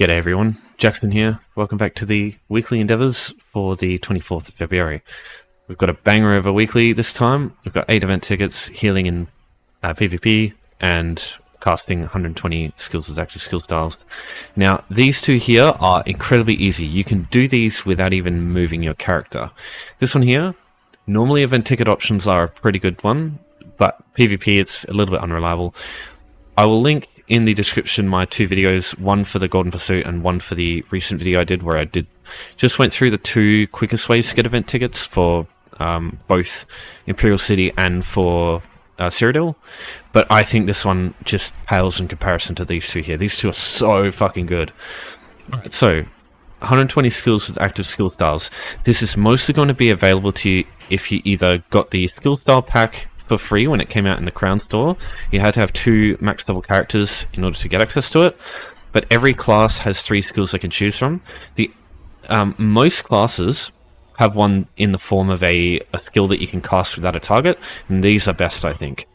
G'day everyone, Jackson here. Welcome back to the weekly endeavours for the 24th of February. We've got a banger of a weekly this time. We've got 8 event tickets, healing in PvP, and casting 120 skills as active skill styles. Now, these two here are incredibly easy. You can do these without even moving your character. This one here, normally event ticket options are a pretty good one, but PvP it's a little bit unreliable. I will link in the description my 2 videos, one for the Golden Pursuit and one for the recent video I did where I just went through the 2 quickest ways to get event tickets for both Imperial City and for Cyrodiil. But I think this one just pales in comparison to these 2 here. These 2 are so fucking good. Alright, so 120 skills with active skill styles. This is mostly going to be available to you if you either got the skill style pack for free when it came out in the Crown store. You had to have 2 max level characters in order to get access to it, but every class has 3 skills they can choose from. The most classes have one in the form of a skill that you can cast without a target, and these are best, I think.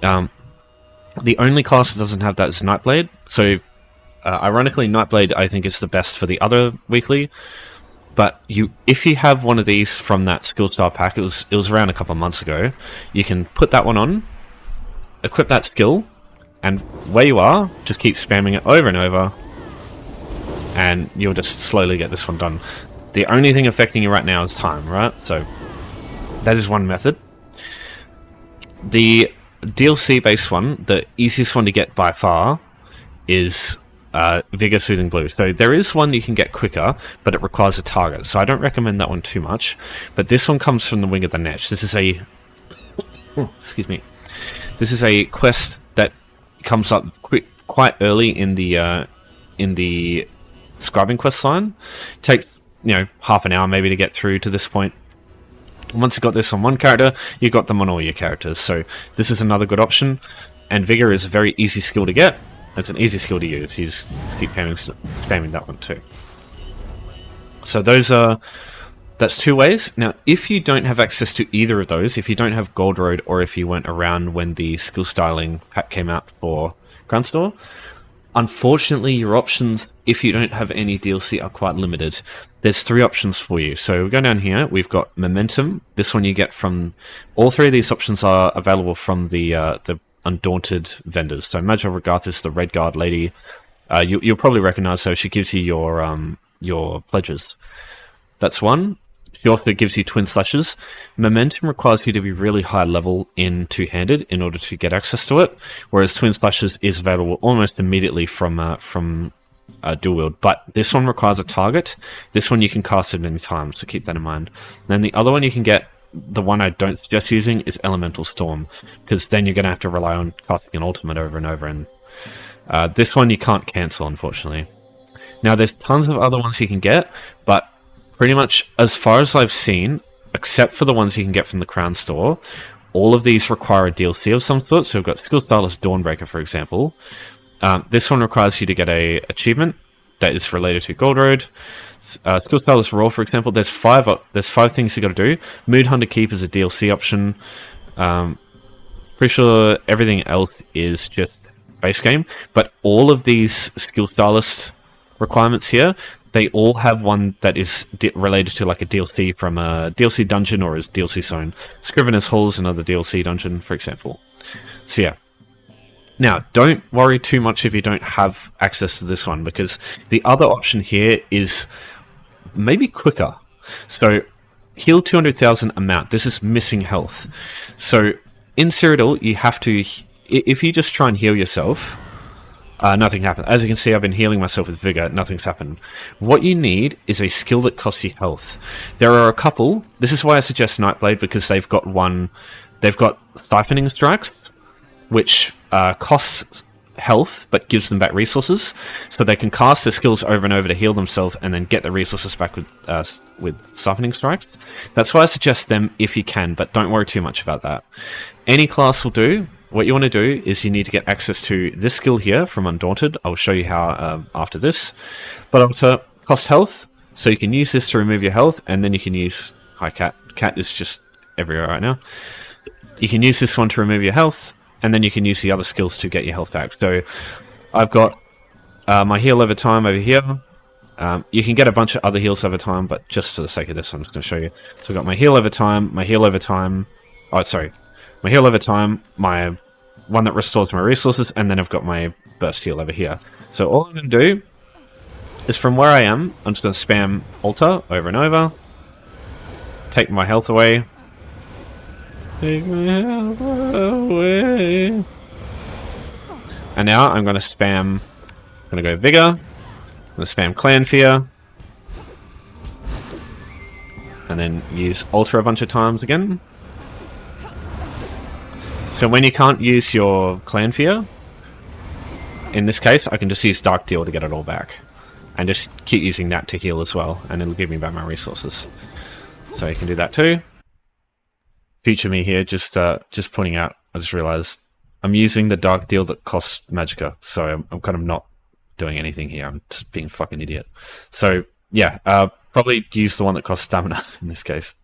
The only class that doesn't have that is Nightblade, so ironically Nightblade I think is the best for the other weekly. But if you have one of these from that skill style pack, it was around a couple of months ago, you can put that one on, equip that skill, and where you are, just keep spamming it over and over, and you'll just slowly get this one done. The only thing affecting you right now is time, right? So that is one method. The DLC based one, the easiest one to get by far, is Vigor Soothing Blue. So there is one you can get quicker, but it requires a target. So I don't recommend that one too much. But this one comes from the Wing of the Netch. This is a excuse me. This is a quest that comes up quite early in the scribing quest line. Takes half an hour maybe to get through to this point. Once you got this on one character, you got them on all your characters. So this is another good option. And Vigor is a very easy skill to get. It's an easy skill to use. You just keep spamming that one too. So that's 2 ways. Now, if you don't have access to either of those, if you don't have Gold Road, or if you weren't around when the skill styling pack came out for Grand Store, unfortunately your options, if you don't have any DLC, are quite limited. There's 3 options for you. So we go down here, we've got Momentum. This one you get from, all 3 of these options are available from the Undaunted vendors. So Major Regarth is the Red Guard lady. You'll probably recognize her. She gives you your pledges. That's one. She also gives you Twin Slashes. Momentum requires you to be really high level in two-handed in order to get access to it, whereas Twin Slashes is available almost immediately from dual wield. But this one requires a target. This one you can cast at any time, so keep that in mind. Then the other one you can get, the one I don't suggest using, is Elemental Storm, because then you're going to have to rely on casting an ultimate over and over, and this one you can't cancel, unfortunately. Now, there's tons of other ones you can get, but pretty much as far as I've seen, except for the ones you can get from the Crown store, all of these require a DLC of some sort. So we've got Skill Stylist Dawnbreaker, for example. This one requires you to get a achievement that is related to Gold Road. Skill Stylist Roar, for example, there's 5 things you got to do. Mood Hunter Keep is a DLC option. Pretty sure everything else is just base game, but all of these Skill Stylist requirements here, they all have one that is related to like a DLC from a DLC dungeon or a DLC zone. Scrivener's Hall is another DLC dungeon, for example. So yeah. Now, don't worry too much if you don't have access to this one, because the other option here is maybe quicker. So, heal 200,000 amount. This is missing health. So, in Cyrodiil, you have to, if you just try and heal yourself, nothing happens. As you can see, I've been healing myself with Vigor. Nothing's happened. What you need is a skill that costs you health. There are a couple. This is why I suggest Nightblade, because they've got Siphoning Strikes, which costs health but gives them back resources, so they can cast their skills over and over to heal themselves and then get the resources back with Siphoning Strikes. That's why I suggest them if you can, but don't worry too much about that. Any class will do. What you want to do is you need to get access to this skill here from Undaunted. I'll show you how after this. But also cost health, so you can use this to remove your health, and then you can use... Hi, Cat. Cat is just everywhere right now. You can use this one to remove your health, and then you can use the other skills to get your health back. So I've got my heal over time over here. You can get a bunch of other heals over time, but just for the sake of this, I'm just going to show you. So I've got my heal over time, my heal over time. Oh, sorry. My heal over time, my one that restores my resources, and then I've got my burst heal over here. So all I'm going to do is from where I am, I'm just going to spam alter over and over. Take my health away. Take my health away. And now I'm going to spam... I'm going to go Vigor. I'm going to spam Clan Fear. And then use alter a bunch of times again. So when you can't use your Clan Fear, in this case, I can just use Dark Deal to get it all back. And just keep using that to heal as well, and it'll give me back my resources. So you can do that too. Future me here, just pointing out, I just realized I'm using the Dark Deal that costs Magicka, so I'm kind of not doing anything here. I'm just being a fucking idiot. So yeah, probably use the one that costs Stamina in this case.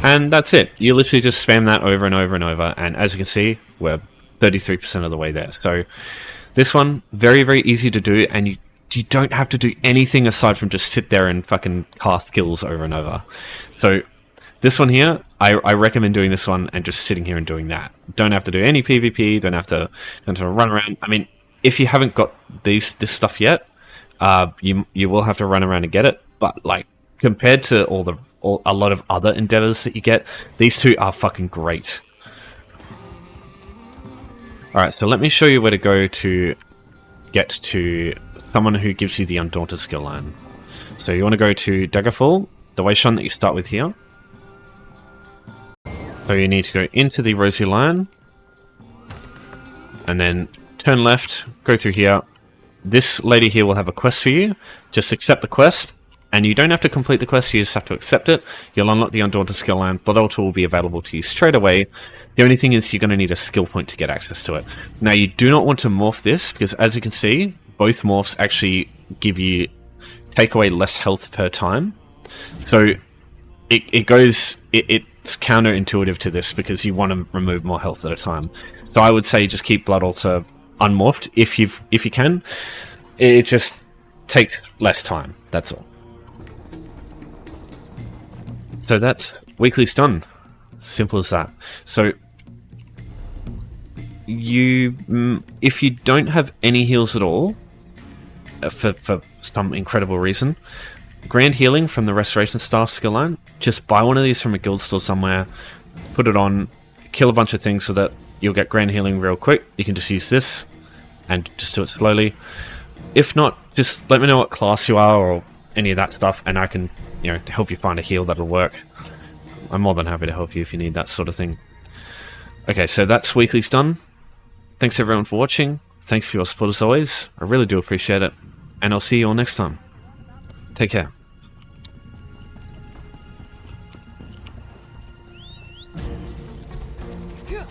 And that's it. You literally just spam that over and over and over, and as you can see, we're 33% of the way there. So this one, very, very easy to do, and you don't have to do anything aside from just sit there and fucking cast skills over and over. So this one here, I recommend doing this one and just sitting here and doing that. Don't have to do any PvP, don't have to run around. I mean, if you haven't got this stuff yet, you will have to run around and get it, but like compared to a lot of other endeavors that you get, these two are fucking great. Alright, so let me show you where to go to get to someone who gives you the Undaunted skill line. So you want to go to Daggerfall, the Weishun that you start with here. So you need to go into the Rosy Lion, and then turn left, go through here. This lady here will have a quest for you. Just accept the quest, and you don't have to complete the quest, you just have to accept it. You'll unlock the Undaunted skill line. Blood Altar will be available to you straight away. The only thing is you're going to need a skill point to get access to it. Now you do not want to morph this, because as you can see, both morphs actually take away less health per time. So it's counterintuitive to this, because you want to remove more health at a time. So I would say just keep Blood Altar unmorphed if you can. It just takes less time, that's all. So that's weekly stun. Simple as that. So if you don't have any heals at all, for some incredible reason, Grand Healing from the Restoration Staff skill line, just buy one of these from a guild store somewhere, put it on, kill a bunch of things with it, you'll get Grand Healing real quick. You can just use this and just do it slowly. If not, just let me know what class you are or any of that stuff, and I can, help you find a heal that'll work. I'm more than happy to help you if you need that sort of thing. Okay, so that's weekly stun. Thanks everyone for watching. Thanks for your support as always. I really do appreciate it. And I'll see you all next time. Take care. Yeah.